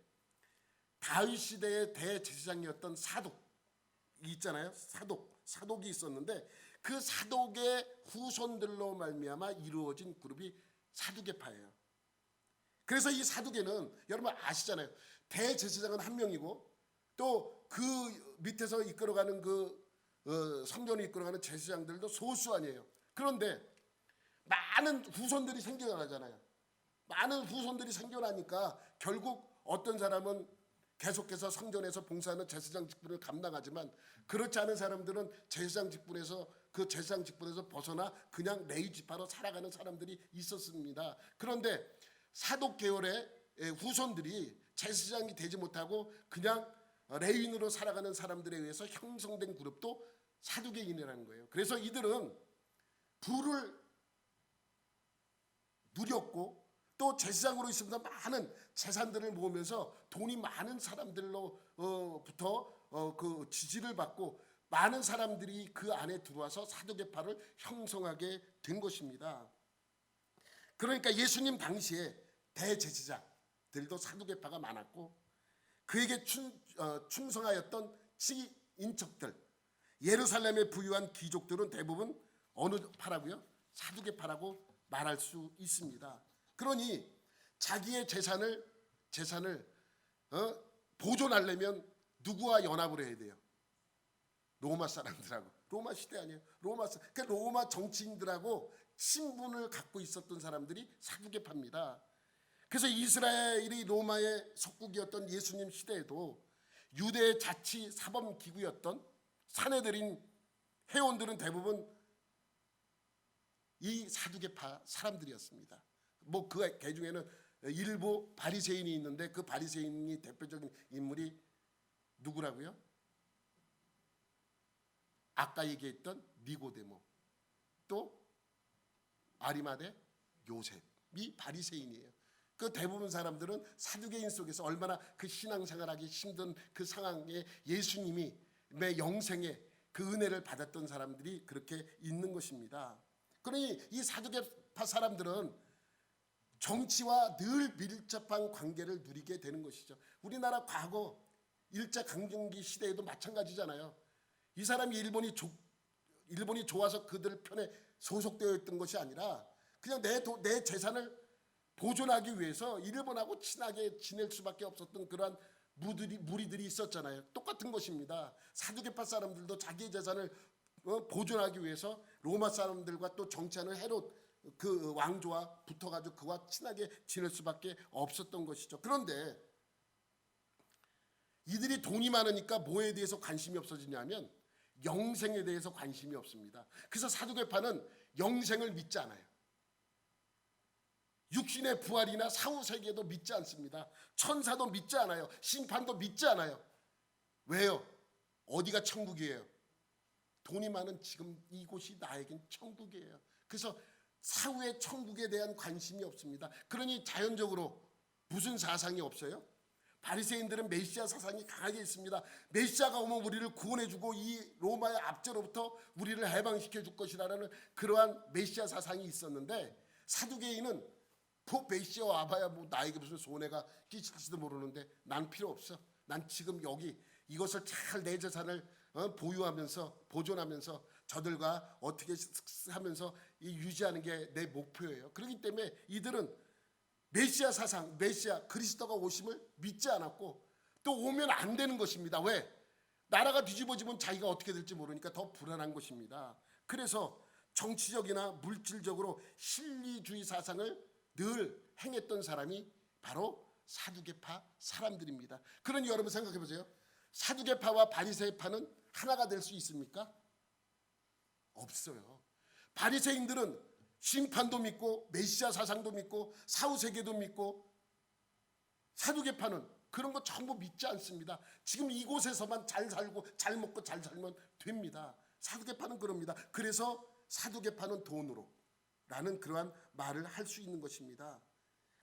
다윗 시대의 대제사장이었던 사독이 있잖아요. 사독이 있었는데 그 사독의 후손들로 말미암아 이루어진 그룹이 사두개파예요. 그래서 이 사두개는 여러분 아시잖아요. 대제사장은 한 명이고 또 그 밑에서 이끌어가는 성전을 이끌어가는 제사장들도 소수 아니에요. 그런데 많은 후손들이 생겨나잖아요. 많은 후손들이 생겨나니까 결국 어떤 사람은 계속해서 성전에서 봉사하는 제사장 직분을 감당하지만 그렇지 않은 사람들은 제사장 직분에서 벗어나 그냥 레위 지파로 살아가는 사람들이 있었습니다. 그런데 사독 계열의 후손들이 제사장이 되지 못하고 그냥 레위인으로 살아가는 사람들에 의해서 형성된 그룹도 사두개인이라는 거예요. 그래서 이들은 부를 누렸고 또 제사장으로 있으면서 많은 재산들을 모으면서 돈이 많은 사람들로부터 그 지지를 받고 많은 사람들이 그 안에 들어와서 사두개파를 형성하게 된 것입니다. 그러니까 예수님 당시에 대제사장들도 사두개파가 많았고 그에게 충성하였던 친인척들, 예루살렘에 부유한 귀족들은 대부분 어느 파라고요? 사두개파라고 말할 수 있습니다. 그러니 자기의 재산을 보존하려면 누구와 연합을 해야 돼요? 로마 사람들하고. 로마 시대 아니에요. 그러니까 로마 정치인들하고 친분을 갖고 있었던 사람들이 사두개파입니다. 그래서 이스라엘이 로마의 속국이었던 예수님 시대에도 유대의 자치 사범 기구였던 사내들인 회원들은 대부분 이 사두개파 사람들이었습니다. 뭐 그 중에는 일부 바리새인이 있는데 그 바리새인이 대표적인 인물이 누구라고요? 아까 얘기했던 니고데모, 또 아리마대 요셉이 바리새인이에요. 그 대부분 사람들은 사두개인 속에서 얼마나 그 신앙생활하기 힘든 그 상황에 예수님이 영생에 그 은혜를 받았던 사람들이 그렇게 있는 것입니다. 그러니 이 사두개파 사람들은 정치와 늘 밀접한 관계를 누리게 되는 것이죠. 우리나라 과거 일제 강점기 시대에도 마찬가지잖아요. 이 사람이 일본이 좋아서 그들 편에 소속되어 있던 것이 아니라 그냥 내 재산을 보존하기 위해서 일본하고 친하게 지낼 수밖에 없었던 그러한 무리들이 있었잖아요. 똑같은 것입니다. 사두개파 사람들도 자기의 재산을 보존하기 위해서 로마 사람들과 또 정치하는 헤롯 그 왕조와 붙어가지고 그와 친하게 지낼 수밖에 없었던 것이죠. 그런데 이들이 돈이 많으니까 뭐에 대해서 관심이 없어지냐면 영생에 대해서 관심이 없습니다. 그래서 사두개파는 영생을 믿지 않아요. 육신의 부활이나 사후세계도 믿지 않습니다. 천사도 믿지 않아요. 심판도 믿지 않아요. 왜요? 어디가 천국이에요? 돈이 많은 지금 이곳이 나에겐 천국이에요. 그래서 사후의 천국에 대한 관심이 없습니다. 그러니 자연적으로 무슨 사상이 없어요? 바리새인들은 메시아 사상이 강하게 있습니다. 메시아가 오면 우리를 구원해주고 이 로마의 압제로부터 우리를 해방시켜 줄 것이라는 그러한 메시아 사상이 있었는데 사두개인은 메시아 와봐야 뭐 나에게 무슨 손해가 끼칠지도 모르는데 난 필요 없어. 난 지금 여기 이것을 잘 내 재산을 보존하면서 저들과 어떻게 하면서 유지하는 게 내 목표예요. 그렇기 때문에 이들은 메시아 사상, 그리스도가 오심을 믿지 않았고 또 오면 안 되는 것입니다. 왜? 나라가 뒤집어지면 자기가 어떻게 될지 모르니까 더 불안한 것입니다. 그래서 정치적이나 물질적으로 실리주의 사상을 늘 행했던 사람이 바로 사두개파 사람들입니다. 그러니 여러분 생각해 보세요. 사두개파와 바리새파는 하나가 될 수 있습니까? 없어요. 바리새인들은 심판도 믿고 메시아 사상도 믿고 사후세계도 믿고, 사두개파는 그런 거 전부 믿지 않습니다. 지금 이곳에서만 잘 살고 잘 먹고 잘 살면 됩니다. 사두개파는 그럽니다. 그래서 사두개파는 돈으로 라는 그러한 말을 할 수 있는 것입니다.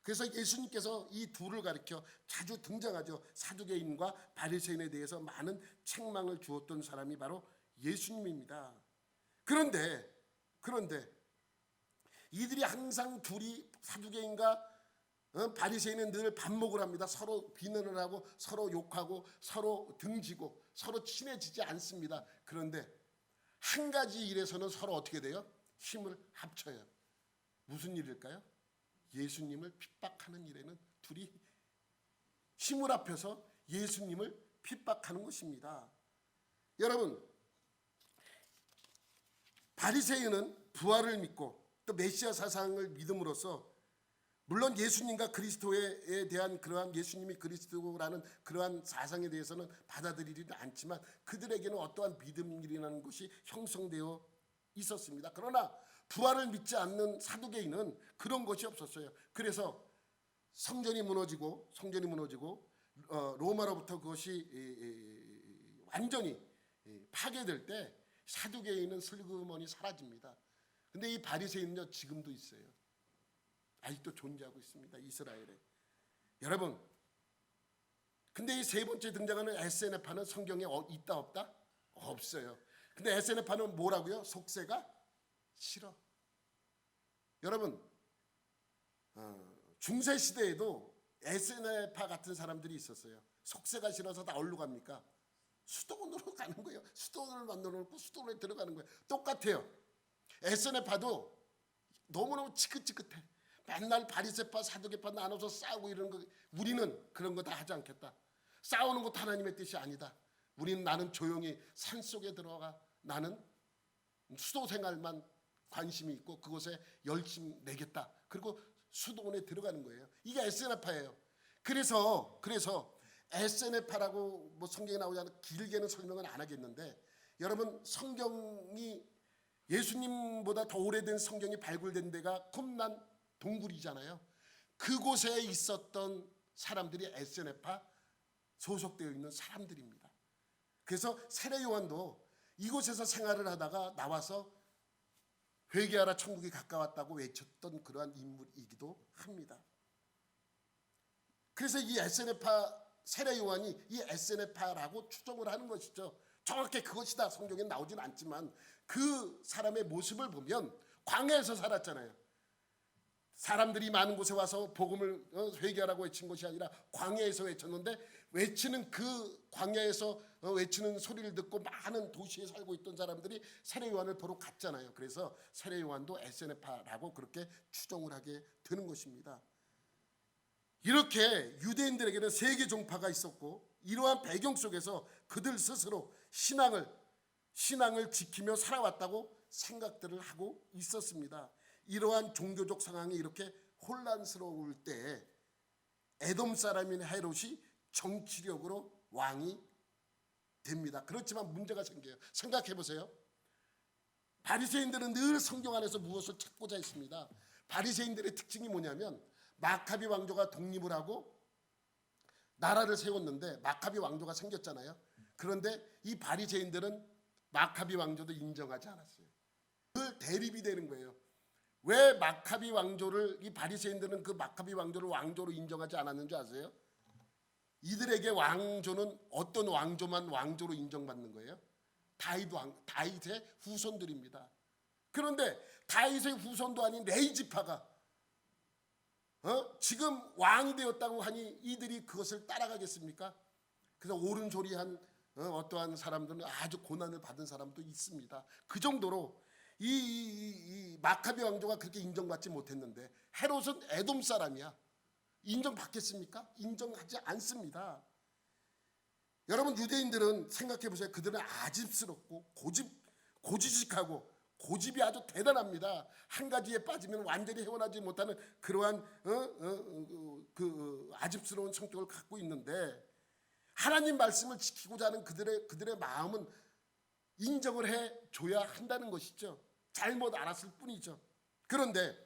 그래서 예수님께서 이 둘을 가리켜 자주 등장하죠. 사두개인과 바리새인에 대해서 많은 책망을 주었던 사람이 바로 예수님입니다. 그런데 이들이 항상 둘이, 사두개인과 바리새인은 늘 반목을 합니다. 서로 비난을 하고 서로 욕하고 서로 등지고 서로 친해지지 않습니다. 그런데 한 가지 일에서는 서로 어떻게 돼요? 힘을 합쳐요. 무슨 일일까요? 예수님을 핍박하는 일에는 둘이 힘을 합해서 예수님을 핍박하는 것입니다. 여러분, 바리새인은 부활을 믿고 또 메시아 사상을 믿음으로써 물론 예수님과 그리스도에 대한 그러한, 예수님이 그리스도라는 그러한 사상에 대해서는 받아들이지는 않지만 그들에게는 어떠한 믿음이라는 것이 형성되어 있었습니다. 그러나 부활을 믿지 않는 사두개인은 그런 것이 없었어요. 그래서 성전이 무너지고 로마로부터 그것이 완전히 파괴될 때 사두개인은 슬그머니 사라집니다. 근데 이 바리새인은요, 지금도 있어요. 아직도 존재하고 있습니다. 이스라엘에. 여러분, 근데 이 세 번째 등장하는 에세네파는 성경에 있다 없다? 없어요. 근데 에세네파는 뭐라고요? 속세가 싫어. 여러분, 중세 시대에도 에세네파 같은 사람들이 있었어요. 속세가 싫어서 다 어디로 갑니까? 수도원으로 가는 거예요. 수도원을 만들어 놓고 수도원에 들어가는 거예요. 똑같아요. 에세네파도 너무너무 지긋지긋해. 맨날 바리새파 사두개파 나눠서 싸우고 이러는 거, 우리는 그런 거 다 하지 않겠다. 싸우는 것도 하나님의 뜻이 아니다. 나는 조용히 산속에 들어가, 나는 수도 생활만 관심이 있고 그곳에 열심히 내겠다. 그리고 수도원에 들어가는 거예요. 이게 에세네파예요. 그래서 에세네파라고 뭐 성경에 나오지 않아 길게는 설명은 안 하겠는데, 여러분, 성경이 예수님보다 더 오래된 성경이 발굴된 데가 쿰란 동굴이잖아요. 그곳에 있었던 사람들이 에세네파 소속되어 있는 사람들입니다. 그래서 세례 요한도 이곳에서 생활을 하다가 나와서 회개하라 천국이 가까웠다고 외쳤던 그러한 인물이기도 합니다. 그래서 이 에세네파, 세례 요한이 이 에세네파라고 추정을 하는 것이죠. 정확히 그것이다 성경에 나오진 않지만 그 사람의 모습을 보면 광야에서 살았잖아요. 사람들이 많은 곳에 와서 복음을 회개하라고 외친 것이 아니라 광야에서 외쳤는데, 외치는 그 광야에서 외치는 소리를 듣고 많은 도시에 살고 있던 사람들이 세례 요한을 보러 갔잖아요. 그래서 세례 요한도 에세네파라고 그렇게 추정을 하게 되는 것입니다. 이렇게 유대인들에게는 세계 종파가 있었고, 이러한 배경 속에서 그들 스스로 신앙을 지키며 살아왔다고 생각들을 하고 있었습니다. 이러한 종교적 상황이 이렇게 혼란스러울 때 에돔 사람인 헤롯이 정치력으로 왕이 됩니다. 그렇지만 문제가 생겨요. 생각해 보세요. 바리새인들은 늘 성경 안에서 무엇을 찾고자 했습니다. 바리새인들의 특징이 뭐냐면, 마카비 왕조가 독립을 하고 나라를 세웠는데 마카비 왕조가 생겼잖아요. 그런데 이 바리새인들은 마카비 왕조도 인정하지 않았어요. 늘 대립이 되는 거예요. 왜 마카비 왕조를, 이 바리새인들은 그 마카비 왕조를 왕조로 인정하지 않았는 줄 아세요? 이들에게 왕조는 어떤 왕조만 왕조로 인정받는 거예요? 다윗의 후손들입니다. 그런데 다윗의 후손도 아닌 레이지파가 지금 왕이 되었다고 하니 이들이 그것을 따라가겠습니까? 그래서 옳은 소리한 어떠한 사람들은 아주 고난을 받은 사람도 있습니다. 그 정도로 이 마카비 왕조가 그렇게 인정받지 못했는데, 헤롯은 에돔 사람이야. 인정받겠습니까? 인정하지 않습니다. 여러분, 유대인들은 생각해 보세요. 그들은 아집스럽고 고지식하고 고집이 아주 대단합니다. 한 가지에 빠지면 완전히 헤어나지 못하는 그러한 그 아집스러운 성격을 갖고 있는데, 하나님 말씀을 지키고자 하는 그들의 마음은 인정을 해줘야 한다는 것이죠. 잘못 알았을 뿐이죠. 그런데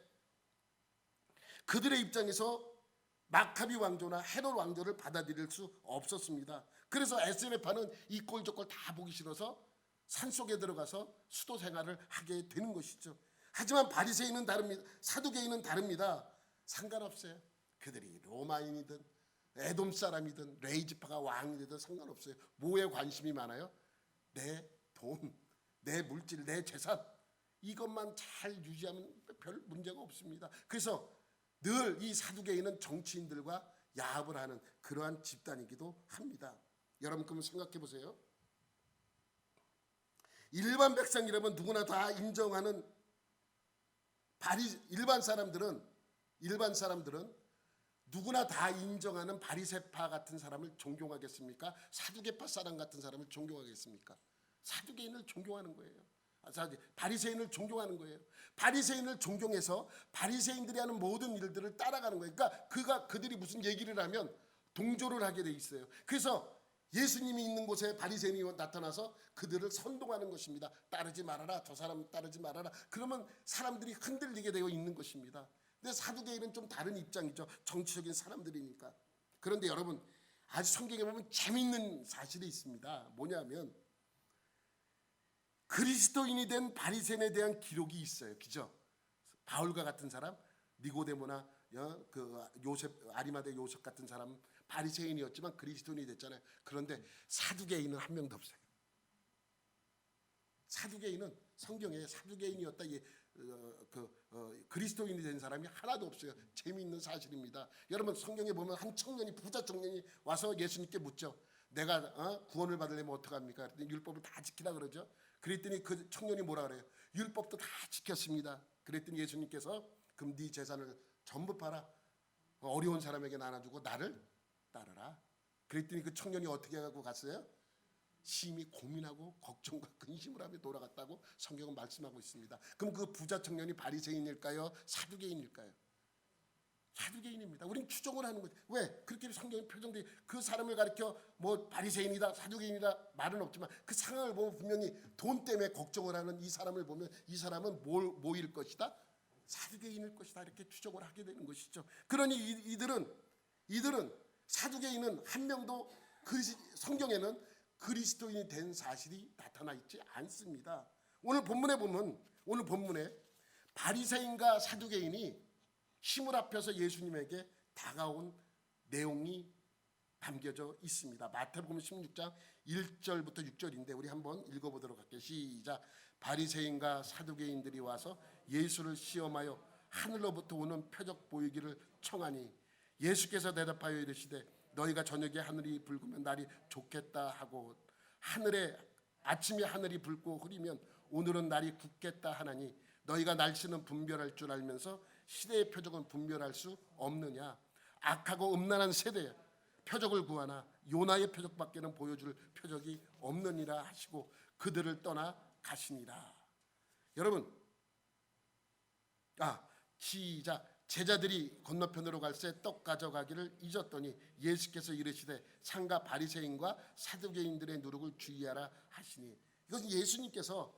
그들의 입장에서 마카비 왕조나 헤롯 왕조를 받아들일 수 없었습니다. 그래서 에스네파는 이 꼴 저 꼴 다 보기 싫어서 산속에 들어가서 수도 생활을 하게 되는 것이죠. 하지만 바리새인은 다릅니다. 사두개인은 다릅니다. 상관없어요. 그들이 로마인이든 에돔 사람이든 레이지파가 왕이 되든 상관없어요. 뭐에 관심이 많아요? 내 돈, 내 물질, 내 재산, 이것만 잘 유지하면 별 문제가 없습니다. 그래서 늘 이 사두개인은 정치인들과 야합을 하는 그러한 집단이기도 합니다. 여러분 그럼 생각해 보세요. 일반 백성이라면 누구나 다 인정하는 일반 사람들은 누구나 다 인정하는 바리새파 같은 사람을 존경하겠습니까? 사두개파 사람 같은 사람을 존경하겠습니까? 사두개인을 존경하는 거예요. 바리새인을 존경하는 거예요. 바리새인을 존경해서 바리새인들이 하는 모든 일들을 따라가는 거예요. 그러니까 그들이 무슨 얘기를 하면 동조를 하게 돼 있어요. 그래서 예수님이 있는 곳에 바리새인이 나타나서 그들을 선동하는 것입니다. 따르지 말아라, 저 사람 따르지 말아라. 그러면 사람들이 흔들리게 되어 있는 것입니다. 근데 사두개인은 좀 다른 입장이죠. 정치적인 사람들이니까. 그런데 여러분, 아주 성경에 보면 재미있는 사실이 있습니다. 뭐냐면 그리스도인이 된 바리새인에 대한 기록이 있어요. 그죠? 바울과 같은 사람, 니고데모나 그 요셉, 아리마대 요셉 같은 사람 바리새인이었지만 그리스도인이 됐잖아요. 그런데 사두개인은 한 명도 없어요. 사두개인은 성경에 사두개인이었다, 그리스도인이 된 사람이 하나도 없어요. 재미있는 사실입니다. 여러분 성경에 보면 한 청년이, 부자 청년이 와서 예수님께 묻죠. 내가 구원을 받으려면 어떡합니까? 그랬더니 율법을 다 지키라 그러죠. 그랬더니 그 청년이 뭐라 그래요? 율법도 다 지켰습니다. 그랬더니 예수님께서 그럼 네 재산을 전부 팔아 어려운 사람에게 나눠주고 나를 따르라. 그랬더니 그 청년이 어떻게 하고 갔어요? 심히 고민하고 걱정과 근심을 하며 돌아갔다고 성경은 말씀하고 있습니다. 그럼 그 부자 청년이 바리새인일까요? 사두개인일까요? 사두개인입니다. 우리는 추정을 하는 거죠. 왜? 그렇게 성경에 표정돼. 그 사람을 가리켜 뭐 바리새인이다, 사두개인이다 말은 없지만 그 상황을 보면 분명히 돈 때문에 걱정을 하는 이 사람을 보면 이 사람은 뭐일 것이다? 사두개인일 것이다. 이렇게 추정을 하게 되는 것이죠. 그러니 이들은 사두개인은 한 명도 성경에는 그리스도인이 된 사실이 나타나 있지 않습니다. 오늘 본문에 바리새인과 사두개인이 힘을 합해서 예수님에게 다가온 내용이 담겨져 있습니다. 마태복음 16장 1절부터 6절인데 우리 한번 읽어보도록 할게요. 시작. 바리새인과 사두개인들이 와서 예수를 시험하여 하늘로부터 오는 표적 보이기를 청하니 예수께서 대답하여 이르시되 너희가 저녁에 하늘이 붉으면 날이 좋겠다 하고 아침에 하늘이 붉고 흐리면 오늘은 날이 굳겠다 하나니 너희가 날씨는 분별할 줄 알면서 시대의 표적은 분별할 수 없느냐. 악하고 음란한 세대에 표적을 구하나 요나의 표적밖에는 보여줄 표적이 없느니라 하시고 그들을 떠나 가시니라. 여러분 시작. 제자들이 건너편으로 갈새 떡 가져가기를 잊었더니 예수께서 이르시되 상가 바리새인과 사두개인들의 누룩을 주의하라 하시니, 이것은 예수님께서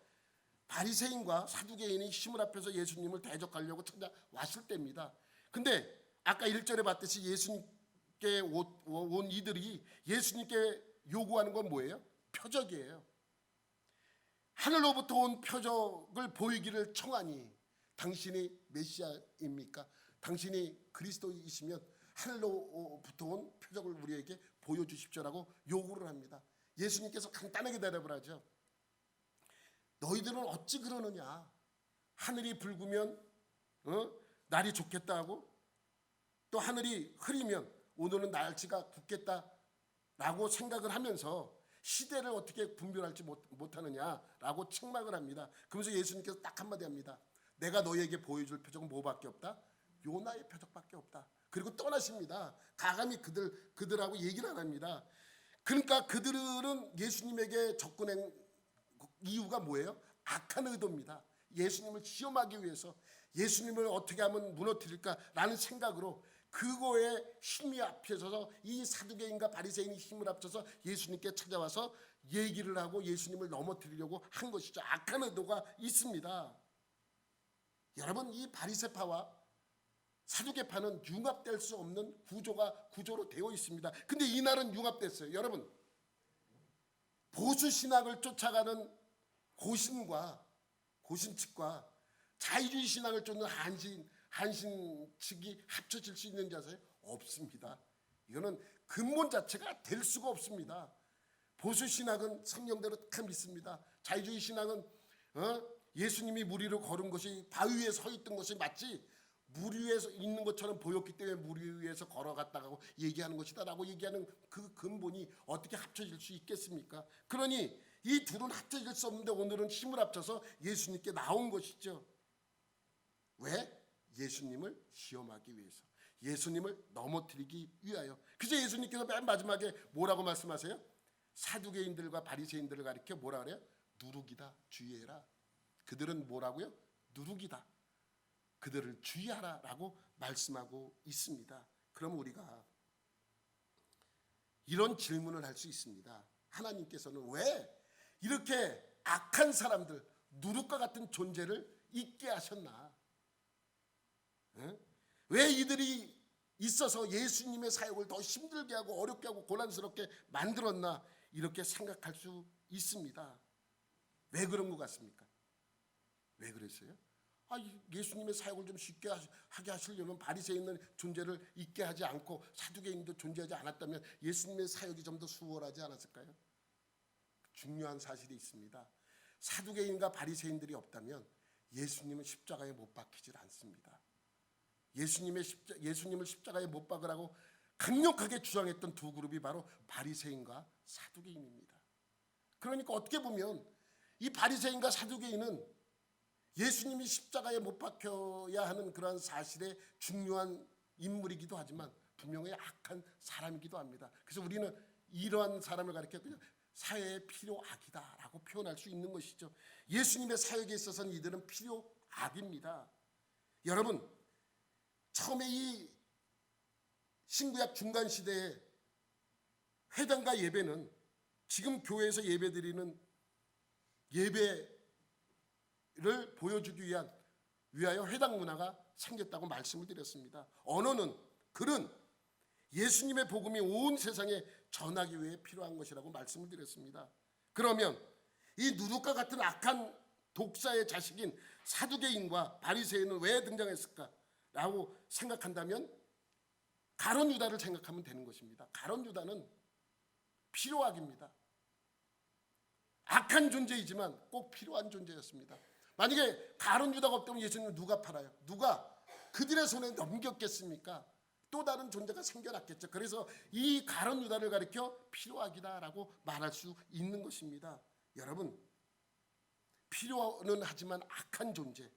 바리새인과 사두개인이 힘을 합해서 예수님을 대적하려고 찾아왔을 때입니다. 근데 아까 1절에 봤듯이 예수님께 온 이들이 예수님께 요구하는 건 뭐예요? 표적이에요. 하늘로부터 온 표적을 보이기를 청하니 당신이 메시아입니까? 당신이 그리스도이시면 하늘로부터 온 표적을 우리에게 보여주십시오라고 요구를 합니다. 예수님께서 간단하게 대답을 하죠. 너희들은 어찌 그러느냐. 하늘이 붉으면 날이 좋겠다 하고 또 하늘이 흐리면 오늘은 날씨가 굳겠다라고 생각을 하면서 시대를 어떻게 분별할지 못하느냐라고 책망을 합니다. 그러면서 예수님께서 딱 한마디 합니다. 내가 너희에게 보여줄 표적은 뭐밖에 없다? 요나의 표적밖에 없다. 그리고 떠나십니다. 가감히 그들하고 얘기를 안 합니다. 그러니까 그들은 예수님에게 접근한 이유가 뭐예요? 악한 의도입니다. 예수님을 시험하기 위해서 예수님을 어떻게 하면 무너뜨릴까라는 생각으로 그거에 힘이 합쳐서 이 사두개인과 바리새인이 힘을 합쳐서 예수님께 찾아와서 얘기를 하고 예수님을 넘어뜨리려고 한 것이죠. 악한 의도가 있습니다. 여러분, 이 바리새파와 사두개파는 융합될 수 없는 구조로 되어 있습니다. 근데 이날은 융합됐어요. 여러분, 보수신학을 쫓아가는 고신 측과 자유주의 신학을 쫓는 한신 측이 합쳐질 수 있는지 아세요? 없습니다. 이거는 근본 자체가 될 수가 없습니다. 보수신학은 성경대로 다 믿습니다. 자유주의 신학은 예수님이 물 위로 걸은 것이 바위 위에 서 있던 것이 마치 물 위에 있는 것처럼 보였기 때문에 물 위에서 걸어갔다고 얘기하는 것이다 라고 얘기하는 그 근본이 어떻게 합쳐질 수 있겠습니까? 그러니 이 둘은 합쳐질 수 없는데 오늘은 힘을 합쳐서 예수님께 나온 것이죠. 왜? 예수님을 시험하기 위해서, 예수님을 넘어뜨리기 위하여. 그래서 예수님께서 맨 마지막에 뭐라고 말씀하세요? 사두개인들과 바리새인들을 가리켜 뭐라 그래요? 누룩이다, 주의해라. 그들은 뭐라고요? 누룩이다, 그들을 주의하라 라고 말씀하고 있습니다. 그럼 우리가 이런 질문을 할 수 있습니다. 하나님께서는 왜 이렇게 악한 사람들, 누룩과 같은 존재를 있게 하셨나? 왜 이들이 있어서 예수님의 사역을 더 힘들게 하고 어렵게 하고 곤란스럽게 만들었나? 이렇게 생각할 수 있습니다. 왜 그런 것 같습니까? 왜 그랬어요? 예수님의 사역을 좀 쉽게 하게 하시려면 바리새인의 존재를 있게 하지 않고 사두개인도 존재하지 않았다면 예수님의 사역이 좀 더 수월하지 않았을까요? 중요한 사실이 있습니다. 사두개인과 바리새인들이 없다면 예수님은 십자가에 못 박히질 않습니다. 예수님을 십자가에 못 박으라고 강력하게 주장했던 두 그룹이 바로 바리새인과 사두개인입니다. 그러니까 어떻게 보면 이 바리새인과 사두개인은 예수님이 십자가에 못 박혀야 하는 그러한 사실의 중요한 인물이기도 하지만 분명히 악한 사람이기도 합니다. 그래서 우리는 이러한 사람을 가리켜 그냥 사회의 필요악이다라고 표현할 수 있는 것이죠. 예수님의 사역에 있어서는 이들은 필요악입니다. 여러분, 처음에 이 신구약 중간 시대에 회당과 예배는 지금 교회에서 예배드리는 예배를 보여주기 위하여 회당 문화가 생겼다고 말씀을 드렸습니다. 언어는 글은 예수님의 복음이 온 세상에 전하기 위해 필요한 것이라고 말씀을 드렸습니다. 그러면 이 누룩과 같은 악한 독사의 자식인 사두개인과 바리새인은 왜 등장했을까라고 생각한다면 가룟 유다를 생각하면 되는 것입니다. 가룟 유다는 필요악입니다. 악한 존재이지만 꼭 필요한 존재였습니다. 만약에 가룟 유다가 없다면 예수님을 누가 팔아요? 누가 그들의 손에 넘겼겠습니까? 또 다른 존재가 생겨났겠죠. 그래서 이 가룟 유다를 가리켜 필요악이다라고 말할 수 있는 것입니다. 여러분, 필요는 하지만 악한 존재,